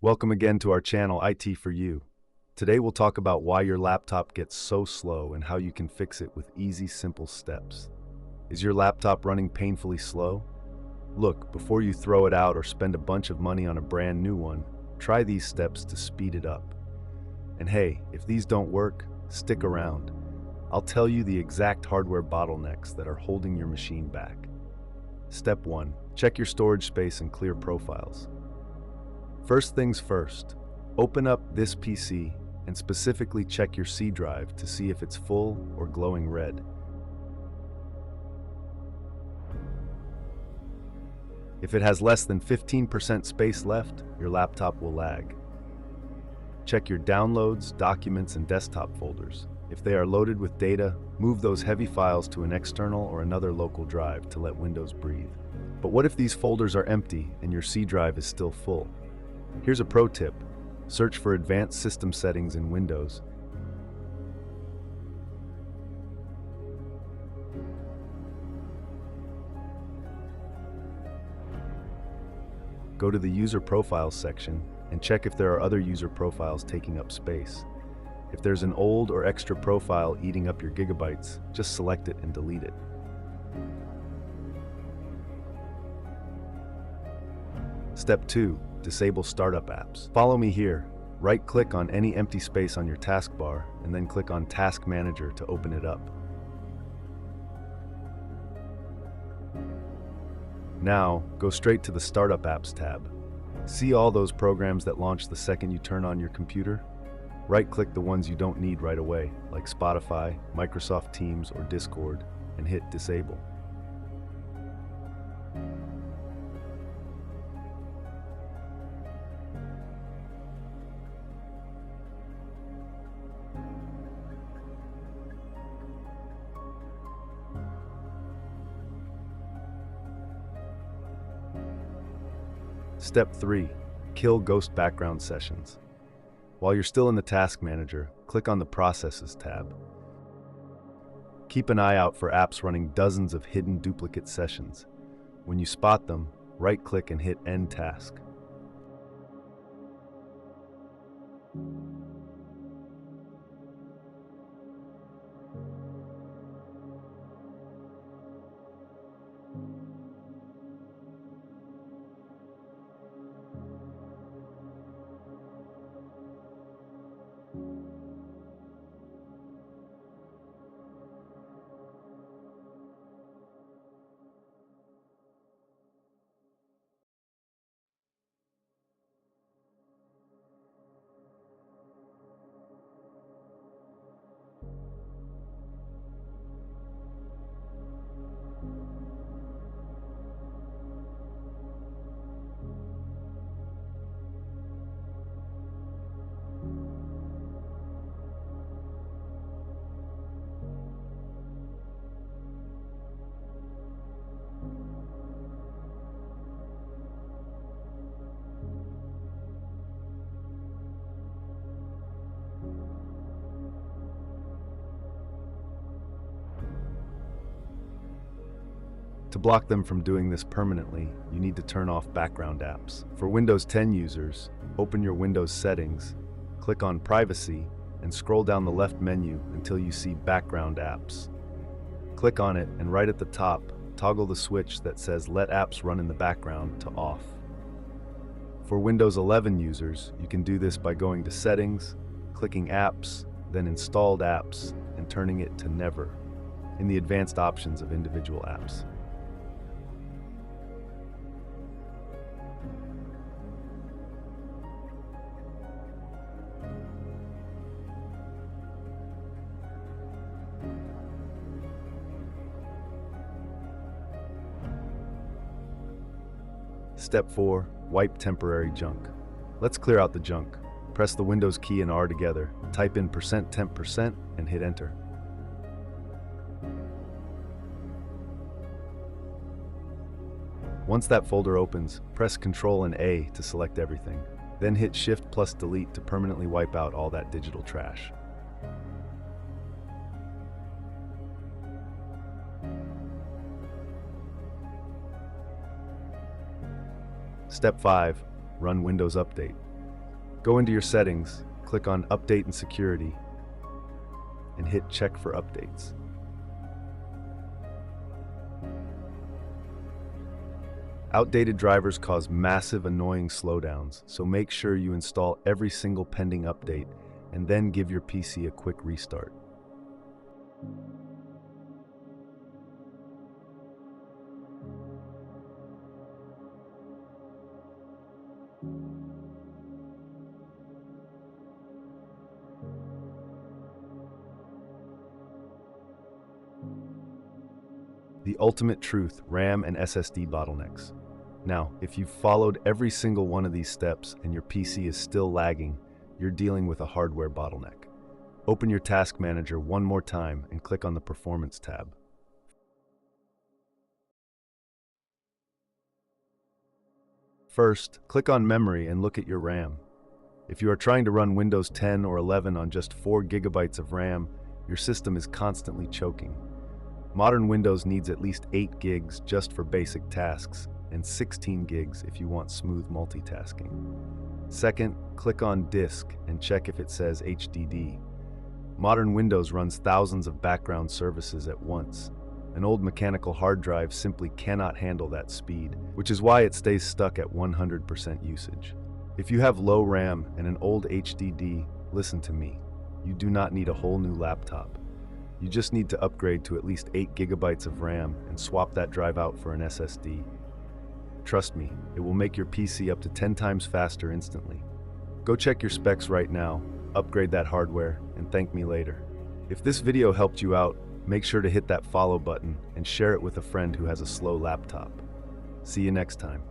Welcome again to our channel, IT for You. Today we'll talk about why your laptop gets so slow and how you can fix it with easy, simple steps. Is your laptop running painfully slow? Look, before you throw it out or spend a bunch of money on a brand new one, try these steps to speed it up. And hey, if these don't work, stick around. I'll tell you the exact hardware bottlenecks that are holding your machine back. Step 1. Check your storage space and clear profiles. First things first, open up this PC and specifically check your C drive to see if it's full or glowing red. If it has less than 15% space left, your laptop will lag. Check your downloads, documents, and desktop folders. If they are loaded with data, move those heavy files to an external or another local drive to let Windows breathe. But what if these folders are empty and your C drive is still full? Here's a pro tip. Search for advanced system settings in Windows. Go to the User Profiles section and check if there are other user profiles taking up space. If there's an old or extra profile eating up your gigabytes, just select it and delete it. Step 2. Disable startup apps. Follow me here. Right-click on any empty space on your taskbar and then click on Task Manager to open it up. Now, go straight to the Startup Apps tab. See all those programs that launch the second you turn on your computer? Right-click the ones you don't need right away, like Spotify, Microsoft Teams, or Discord, and hit Disable. Step 3. Kill ghost background sessions. While you're still in the Task Manager, click on the Processes tab. Keep an eye out for apps running dozens of hidden duplicate sessions. When you spot them, right-click and hit End Task. To block them from doing this permanently, you need to turn off background apps. For Windows 10 users, open your Windows settings, click on Privacy, and scroll down the left menu until you see Background Apps. Click on it, and right at the top, toggle the switch that says Let Apps Run in the Background to Off. For Windows 11 users, you can do this by going to Settings, clicking Apps, then Installed Apps, and turning it to Never in the advanced options of individual apps. Step 4. Wipe temporary junk. Let's clear out the junk. Press the Windows key and R together, type in %temp% and hit Enter. Once that folder opens, press Ctrl and A to select everything. Then hit Shift plus Delete to permanently wipe out all that digital trash. Step 5. Run Windows Update. Go into your settings, click on Update and Security, and hit Check for updates. Outdated drivers cause massive annoying slowdowns, so make sure you install every single pending update and then give your PC a quick restart. The ultimate truth, RAM and SSD bottlenecks. Now, if you've followed every single one of these steps and your PC is still lagging, you're dealing with a hardware bottleneck. Open your task manager one more time and click on the Performance tab. First, click on Memory and look at your RAM. If you are trying to run Windows 10 or 11 on just 4 GB of RAM, your system is constantly choking. Modern Windows needs at least 8 gigs just for basic tasks, and 16 gigs if you want smooth multitasking. Second, click on Disk and check if it says HDD. Modern Windows runs thousands of background services at once. An old mechanical hard drive simply cannot handle that speed, which is why it stays stuck at 100% usage. If you have low RAM and an old HDD, listen to me. You do not need a whole new laptop. You just need to upgrade to at least 8 GB of RAM and swap that drive out for an SSD. Trust me, it will make your PC up to 10 times faster instantly. Go check your specs right now, upgrade that hardware, and thank me later. If this video helped you out, make sure to hit that follow button and share it with a friend who has a slow laptop. See you next time.